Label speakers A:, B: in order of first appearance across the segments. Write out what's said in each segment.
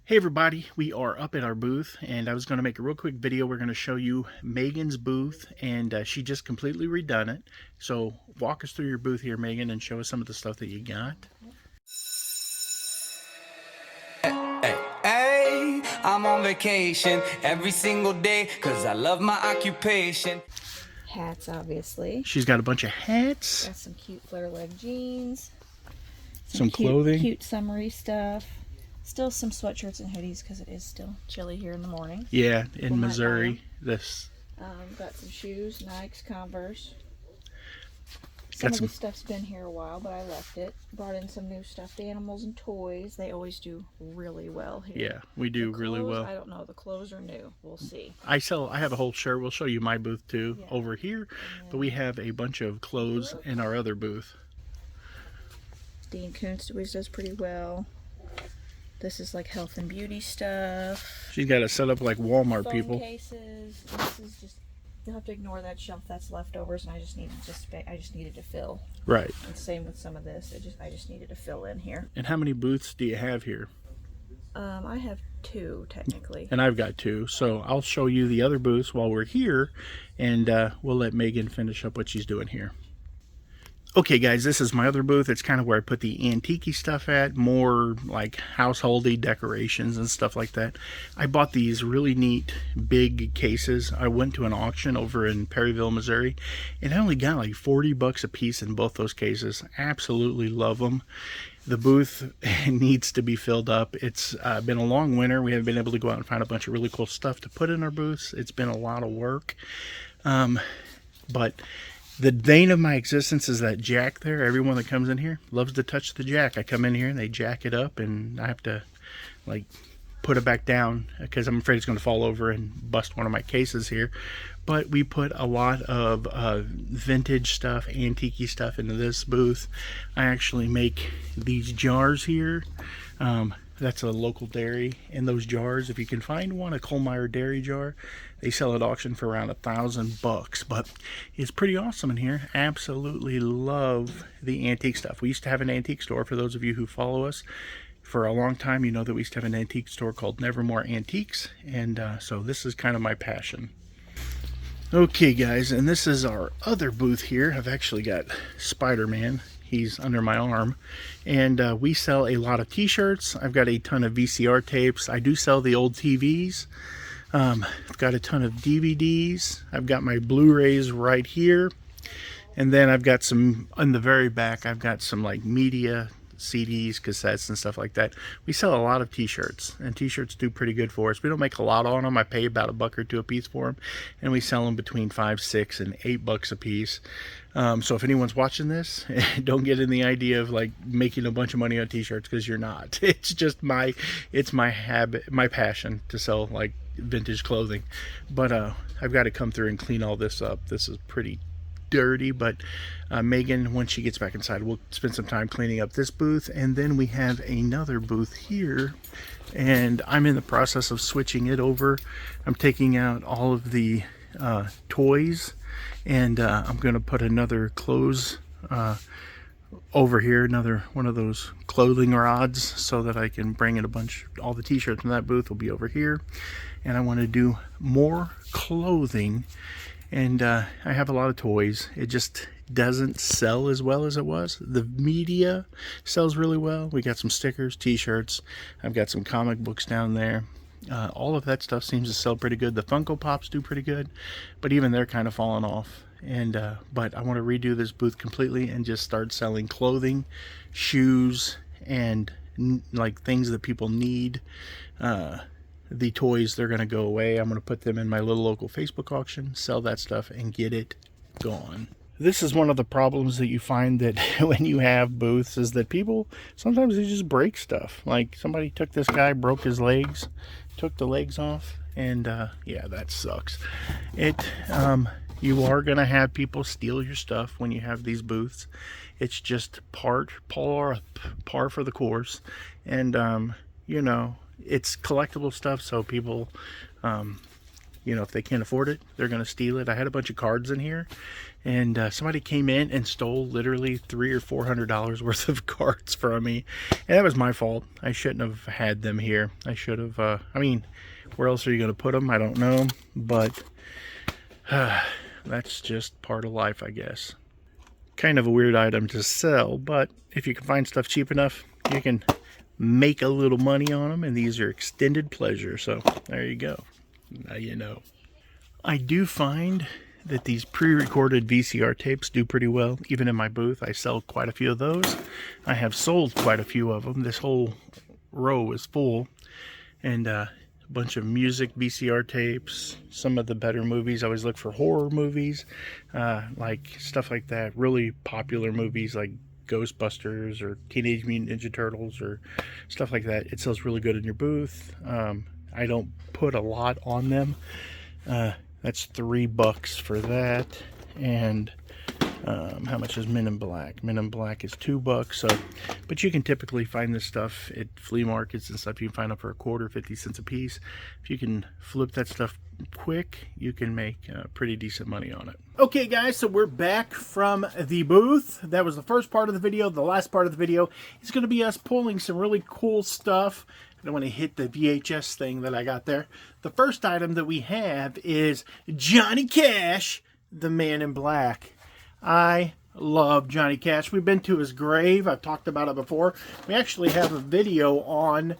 A: Hey everybody, we are up at our booth and I was going to make a real quick video. We're going to show you Megan's booth and she just completely redone it. So walk us through your booth here, Megan, and show us some of the stuff that you got.
B: Hey, I'm on vacation every single day because I love my occupation.
C: Hats, obviously.
A: She's got a bunch of hats.
C: Got some cute flare leg jeans.
A: Some clothing.
C: Cute summery stuff. Still some sweatshirts and hoodies because it is still chilly here in the morning.
A: Yeah, in Missouri.
C: Got some shoes, Nikes, Converse. Some of the stuff's been here a while, but I left it. Brought in some new stuffed animals and toys. They always do really well here.
A: Yeah, we do really well.
C: I don't know. The clothes are new. We'll see.
A: I have a whole shirt. We'll show you my booth too over here. But we have a bunch of clothes in our other booth.
C: Dean Koontz always does pretty well. This is like health and beauty stuff.
A: She's got it set up like Walmart,
C: phone
A: people.
C: Cases. This is just, you'll have to ignore that shelf. That's leftovers, and I just needed to fill.
A: Right.
C: And same with some of this. I just needed to fill in here.
A: And how many booths do you have here?
C: I have 2 technically.
A: And I've got 2. So I'll show you the other booths while we're here, and we'll let Megan finish up what she's doing here. Okay guys, this is my other booth. It's kind of where I put the antique-y stuff at, more like householdy decorations and stuff like that. I bought these really neat big cases. I went to an auction over in Perryville, Missouri, and I only got like 40 bucks a piece in both those cases. Absolutely love them. The booth needs to be filled up. It's been a long winter. We haven't been able to go out and find a bunch of really cool stuff to put in our booths. It's been a lot of work. But the vein of my existence is that jack there. Everyone that comes in here loves to touch the jack. I come in here and they jack it up, and I have to like put it back down because I'm afraid it's going to fall over and bust one of my cases here. But we put a lot of vintage stuff, antique-y stuff into this booth. I actually make these jars here. That's a local dairy, and those jars, if you can find one, a Colmeyer dairy jar, they sell at auction for around $1,000 but it's pretty awesome in here. Absolutely love the antique stuff. We used to have an antique store. For those of you who follow us for a long time, you know that we used to have an antique store called Nevermore Antiques, and so this is kind of my passion. Okay guys, and this is our other booth here. I've actually got Spider-Man. He's under my arm, and we sell a lot of t-shirts. I've got a ton of VCR tapes. I do sell the old TVs. I've got a ton of DVDs. I've got my Blu-rays right here, and then I've got some in the very back. I've got some like media CDs, cassettes, and stuff like that. We sell a lot of t-shirts, and t-shirts do pretty good for us. We don't make a lot on them. I pay about $1 or $2 a piece for them, and we sell them between $5, $6, and $8 a piece. So if anyone's watching this, don't get in the idea of like making a bunch of money on t-shirts, because you're not. It's just my habit, my passion to sell like vintage clothing. But I've got to come through and clean all this up. This is pretty dirty, but Megan, when she gets back inside, we'll spend some time cleaning up this booth. And then we have another booth here, and I'm in the process of switching it over. I'm taking out all of the toys, and I'm going to put another clothes over here, another one of those clothing rods, so that I can bring in all the t-shirts from that booth will be over here. And I want to do more clothing, and I have a lot of toys. It just doesn't sell as well as it was. The media sells really well. We got some stickers, t-shirts. I've got some comic books down there. All of that stuff seems to sell pretty good. The Funko Pops do pretty good, but even they're kind of falling off. And but I want to redo this booth completely and just start selling clothing, shoes, and like things that people need. The toys, they're going to go away. I'm going to put them in my little local Facebook auction, sell that stuff, and get it gone. This is one of the problems that you find that when you have booths, is that people, sometimes they just break stuff. Like somebody took this guy, broke his legs, took the legs off, and yeah, that sucks. You are going to have people steal your stuff when you have these booths. It's just par for the course. And, you know, it's collectible stuff, so people, you know, if they can't afford it, they're going to steal it. I had a bunch of cards in here, and somebody came in and stole literally $300 or $400 worth of cards from me, and that was my fault. I shouldn't have had them here. I should have, I mean, where else are you going to put them? I don't know, but that's just part of life, I guess. Kind of a weird item to sell, but if you can find stuff cheap enough, you can make a little money on them, and these are extended pleasure. So there you go. Now you know. I do find that these pre-recorded VCR tapes do pretty well. Even in my booth, I sell quite a few of those. I have sold quite a few of them. This whole row is full, and a bunch of music VCR tapes, some of the better movies. I always look for horror movies, like stuff like that. Really popular movies like Ghostbusters or Teenage Mutant Ninja Turtles or stuff like that. It sells really good in your booth. I don't put a lot on them. That's $3 for that. And how much is Men in Black? Men in Black is $2. So, but you can typically find this stuff at flea markets and stuff. You can find them for a quarter, 50 cents a piece. If you can flip that stuff quick, you can make pretty decent money on it. Okay guys, so we're back from the booth. That was the first part of the video. The last part of the video is going to be us pulling some really cool stuff. I don't want to hit the VHS thing that I got there. The first item that we have is Johnny Cash, the Man in Black. I love Johnny Cash. We've been to his grave. I've talked about it before. We actually have a video on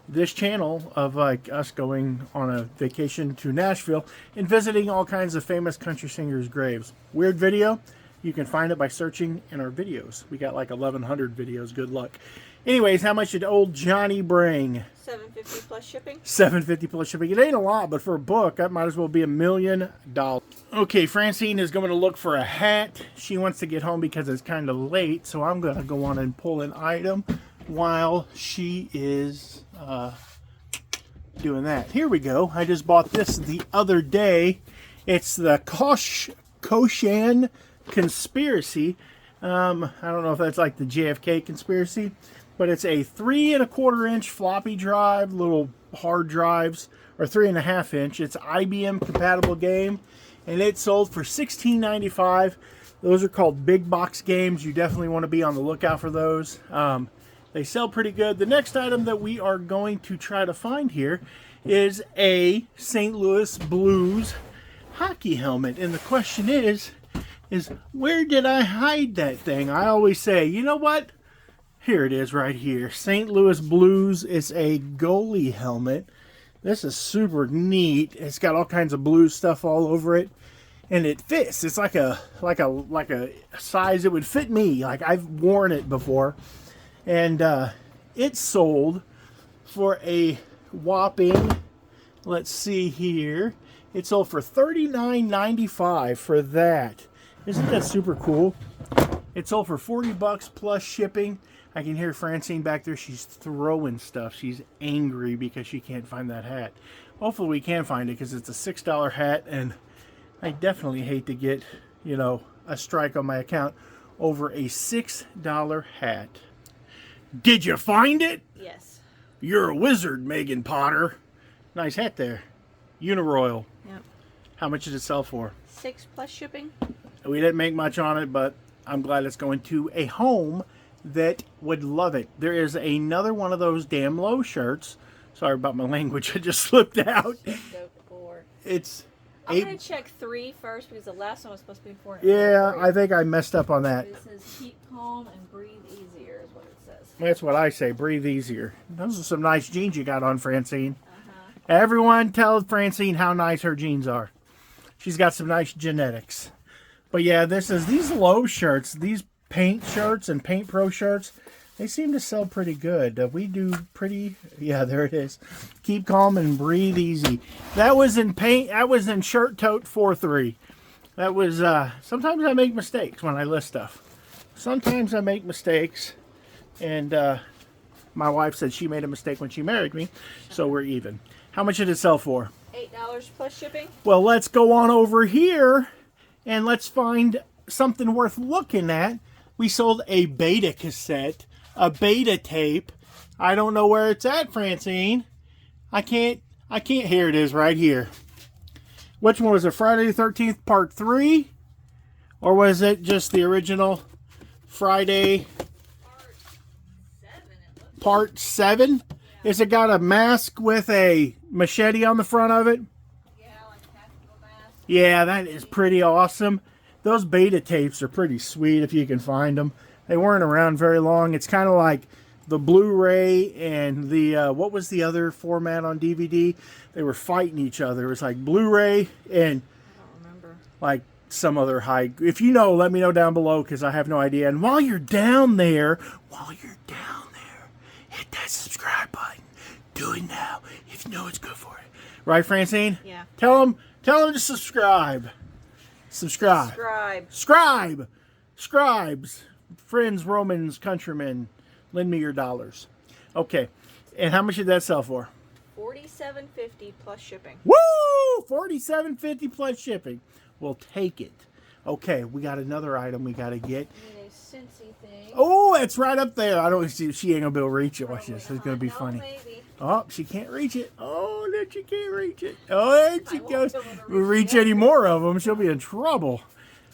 A: this channel of like us going on a vacation to Nashville and visiting all kinds of famous country singers' graves. Weird video. You can find it by searching in our videos. We got like 1,100 videos. Good luck. Anyways, how much did old Johnny bring?
C: $7.50 plus shipping.
A: $7.50 plus shipping. It ain't a lot, but for a book, that might as well be $1 million. Okay, Francine is going to look for a hat. She wants to get home because it's kind of late, so I'm going to go on and pull an item while she is doing that. Here we go. I just bought this the other day. It's the Koshan Conspiracy. I don't know if that's like the JFK conspiracy, but it's a 3 1/4 inch floppy drive, little hard drives, or 3 1/2 inch. It's IBM compatible game, and it sold for $16.95. Those are called big box games. You definitely want to be on the lookout for those. They sell pretty good. The next item that we are going to try to find here is a St. Louis Blues hockey helmet, and the question is where did I hide that thing? I always say, you know what? Here it is right here. St. Louis Blues. It's a goalie helmet. This is super neat. It's got all kinds of blue stuff all over it, and it fits. It's like a size that would fit me. Like, I've worn it before, and it sold for a whopping, let's see here, it sold for $39.95 for that. Isn't that super cool? It sold for $40 plus shipping. I can hear Francine back there. She's throwing stuff. She's angry because she can't find that hat. Hopefully we can find it because it's a $6 hat, and I definitely hate to get, you know, a strike on my account over a $6 hat. Did you find it?
C: Yes.
A: You're a wizard, Megan Potter. Nice hat there. Uniroyal.
C: Yep.
A: How much did it sell for?
C: $6 plus shipping.
A: We didn't make much on it, but I'm glad it's going to a home that would love it. There is another one of those damn low shirts. Sorry about my language. I just slipped out. It's
C: I'm going to check 3 first because the last one was supposed to be 4.
A: Yeah, I think I messed up on that.
C: It says keep calm and breathe easier is what it says.
A: That's what I say. Breathe easier. Those are some nice jeans you got on, Francine. Everyone tell Francine how nice her jeans are. She's got some nice genetics. But yeah, these low shirts, these paint shirts and Paint Pro shirts, they seem to sell pretty good. We do pretty, yeah, there it is. Keep calm and breathe easy. That was in paint, that was in Shirt Tote 4-3. That was, sometimes I make mistakes when I list stuff. Sometimes I make mistakes, and my wife said she made a mistake when she married me, so we're even. How much did it sell for?
C: $8 plus shipping.
A: Well, let's go on over here and let's find something worth looking at. We sold a beta cassette, a beta tape. I don't know where it's at, Francine. I can't, here it is right here. Which one was it? Friday the 13th Part 3? Or was it just the original Friday Part 7? Yeah. Is it got a mask with a machete on the front of it?
C: Yeah, like a tactical mask.
A: Yeah, that is pretty awesome. Those beta tapes are pretty sweet if you can find them. They weren't around very long. It's kind of like the Blu-ray and the, what was the other format on DVD? They were fighting each other. It was like Blu-ray and
C: I don't remember.
A: Like some other high. If you know, let me know down below because I have no idea. And while you're down there, hit that subscribe button. Do it now if you know it's good for it. Right, Francine?
C: Yeah.
A: Tell them to subscribe. Subscribe. Scribes. Friends, Romans, countrymen, lend me your dollars. Okay. And how much did that sell for?
C: $47.50 plus shipping.
A: Woo! $47.50 plus shipping. We'll take it. Okay, we got another item we got to get.
C: I need a Cincy thing.
A: Oh, it's right up there. I don't see. She ain't gonna be able to reach it. Watch this. It's gonna be
C: No,
A: funny.
C: maybe.
A: Oh, she can't reach it. Oh, no, she can't reach it. Oh, there she goes.
C: be able to
A: We reach any more of them, she'll be in trouble.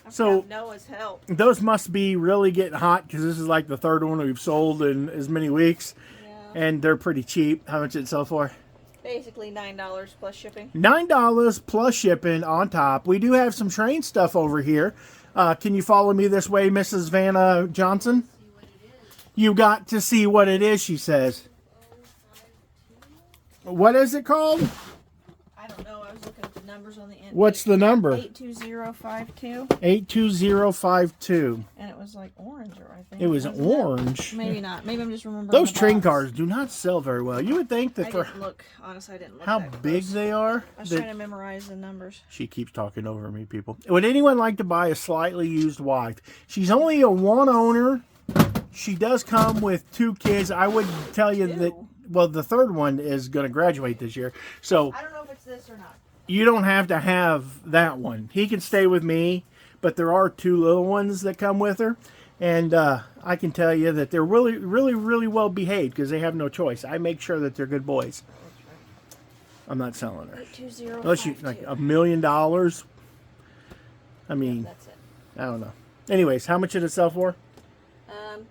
A: So
C: Noah's help.
A: those must be really getting hot because this is like the third one we've sold in as many weeks,
C: Yeah.
A: and they're pretty cheap. How much did it sell for?
C: Basically $9 plus shipping.
A: $9 plus shipping on top. We do have some train stuff over here. Can you follow me this way, Mrs. Vanna Johnson? You got to see what it is, she says. What is it called?
C: I don't know. I was looking at the numbers on the end.
A: What's the number?
C: 82052.
A: 82052.
C: And it was like orange, or I think.
A: It was
C: Wasn't
A: orange.
C: it? Maybe not. Maybe I'm just remembering.
A: Those
C: the
A: train
C: box.
A: cars do not sell very well. You would think that
C: I
A: for
C: didn't look. Honestly, I didn't look.
A: how
C: that
A: big
C: close.
A: they are.
C: I was
A: that-
C: trying to memorize the numbers.
A: She keeps talking over me, people. Would anyone like to buy a slightly used wife? She's only a one owner. She does come with 2 kids. I would tell you that, well, the third one is going to graduate this year. So
C: I don't know if it's this or not.
A: you don't have to have that one. He can stay with me, but there are 2 little ones that come with her. And I can tell you that they're really, really, really well behaved because they have no choice. I make sure that they're good boys. I'm not selling her.
C: 82052.
A: Unless you, like $1 million. I mean,
C: That's it.
A: I don't know. Anyways, how much did it sell for?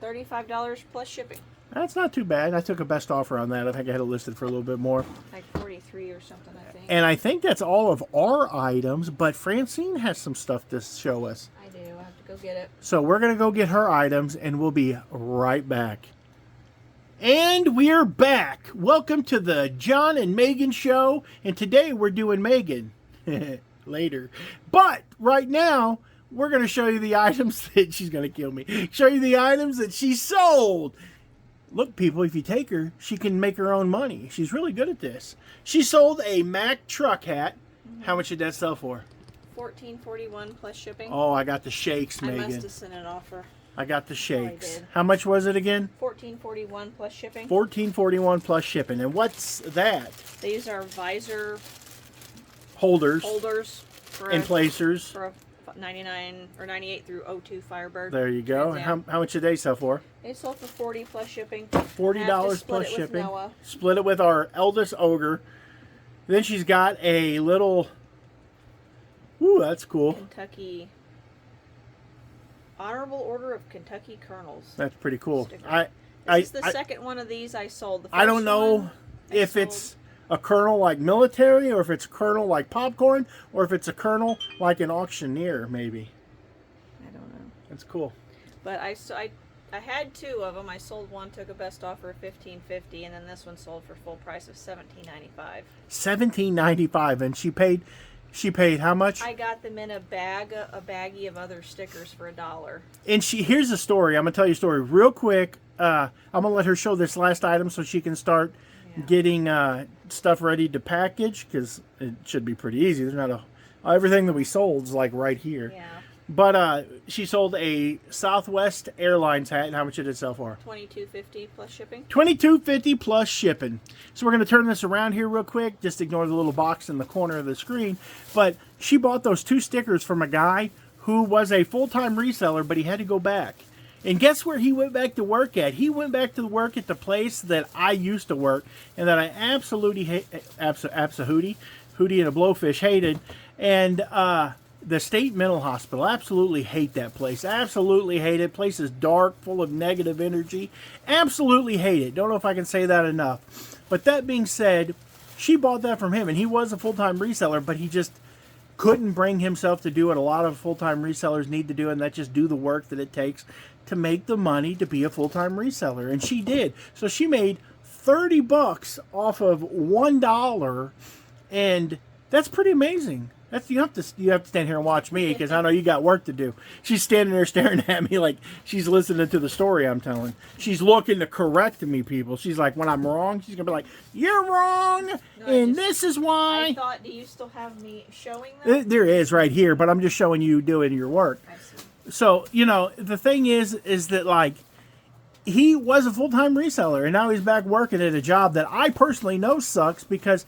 C: $35 plus shipping.
A: That's not too bad. I took a best offer on that. I think I had it listed for a little bit more.
C: Like 43 or something, I think.
A: And I think that's all of our items, but Francine has some stuff to show us.
C: I do. I have to go get it.
A: So we're going to go get her items, and we'll be right back. And we're back. Welcome to the John and Megan show. And today we're doing Megan. Later. But right now, we're going to show you the items that she's going to kill me. Show you the items that she sold. Look, people, if you take her, she can make her own money. She's really good at this. She sold a Mack truck hat. How much did that sell for?
C: $14.41 plus shipping.
A: Oh, I got the shakes,
C: I
A: Megan.
C: must have sent an offer.
A: I got the shakes.
C: did.
A: How much was it again?
C: $14.41 plus shipping.
A: $14.41 plus shipping. And what's that?
C: These are visor
A: Holders
C: holders for
A: and
C: a,
A: placers.
C: for a 99 or 98 through 02 Firebird.
A: There you go.
C: Trans
A: How
C: Am.
A: much did they sell for?
C: They sold for 40 plus shipping.
A: $40
C: Split
A: plus
C: it with
A: shipping.
C: Noah.
A: Split it with our eldest ogre. Then she's got a little. Ooh, that's cool.
C: Kentucky Honorable Order of Kentucky Colonels.
A: That's pretty cool.
C: Sticker. This is the second one of these I sold. The
A: I don't
C: first
A: know
C: one I
A: if
C: sold-
A: it's a kernel like military, or if it's a kernel like popcorn, or if it's a kernel like an auctioneer, maybe.
C: I don't know.
A: That's cool.
C: But I had 2 of them. I sold one, took a best offer of $15.50, and then this one sold for full price of $17.95.
A: $17.95, and she paid how much?
C: I got them in a baggie of other stickers for $1.
A: And here's the story. I'm gonna tell you a story real quick. I'm gonna let her show this last item so she can start getting stuff ready to package, because it should be pretty easy. There's not everything that we sold is like right here.
C: Yeah.
A: But she sold a Southwest Airlines hat. And how much did it sell for?
C: $22.50 plus shipping.
A: $22.50 plus shipping. So we're going to turn this around here real quick. Just ignore the little box in the corner of the screen. But she bought those 2 stickers from a guy who was a full-time reseller, but he had to go back. And guess where he went back to work at? He went back to work at the place that I used to work and that I absolutely hootie and a blowfish hated. And the state mental hospital, absolutely hate that place. Absolutely hate it. Place is dark, full of negative energy. Absolutely hate it. Don't know if I can say that enough. But that being said, she bought that from him, and he was a full-time reseller, but he just couldn't bring himself to do what a lot of full-time resellers need to do, and that's just do the work that it takes to make the money to be a full-time reseller. And she did. So she made 30 bucks off of $1, and that's pretty amazing. That's you have to stand here and watch me, because I know you got work to do. She's standing there staring at me like she's listening to the story I'm telling. She's looking to correct me, people. She's like, when I'm wrong, she's gonna be like, "You're wrong,
C: No,
A: and this is why."
C: I thought, do you still have me showing them?
A: There is right here, but I'm just showing you doing your work.
C: I see.
A: So the thing is that like he was a full-time reseller, and now he's back working at a job that I personally know sucks, because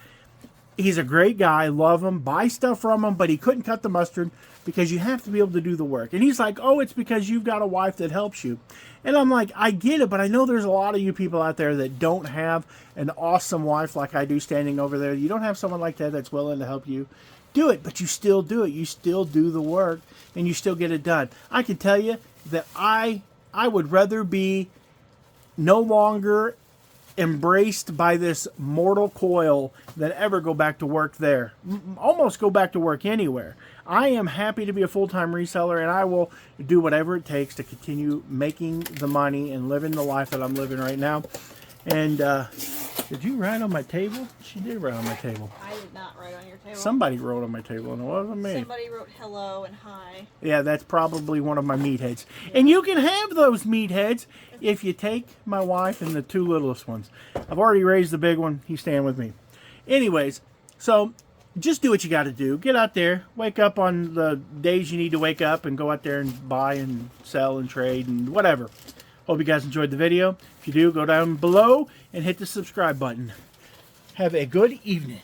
A: he's a great guy, love him, buy stuff from him, but he couldn't cut the mustard because you have to be able to do the work. And he's like, oh, it's because you've got a wife that helps you. And I'm like, I get it, but I know there's a lot of you people out there that don't have an awesome wife like I do standing over there. You don't have someone like that that's willing to help you do it, but you still do it. You still do the work, and you still get it done. I can tell you that I would rather be no longer embraced by this mortal coil than ever go back to work there. Almost go back to work anywhere. I am happy to be a full-time reseller, and I will do whatever it takes to continue making the money and living the life that I'm living right now. And did you write on my table? She did write on my table.
C: I did not write on your table.
A: Somebody wrote on my table, and it wasn't me.
C: Somebody wrote hello and hi.
A: Yeah, that's probably one of my meatheads. And you can have those meatheads if you take my wife and the two littlest ones. I've already raised the big one. He's staying with me. Anyways, so just do what you got to do. Get out there. Wake up on the days you need to wake up and go out there and buy and sell and trade and whatever. Hope you guys enjoyed the video. If you do, go down below and hit the subscribe button. Have a good evening.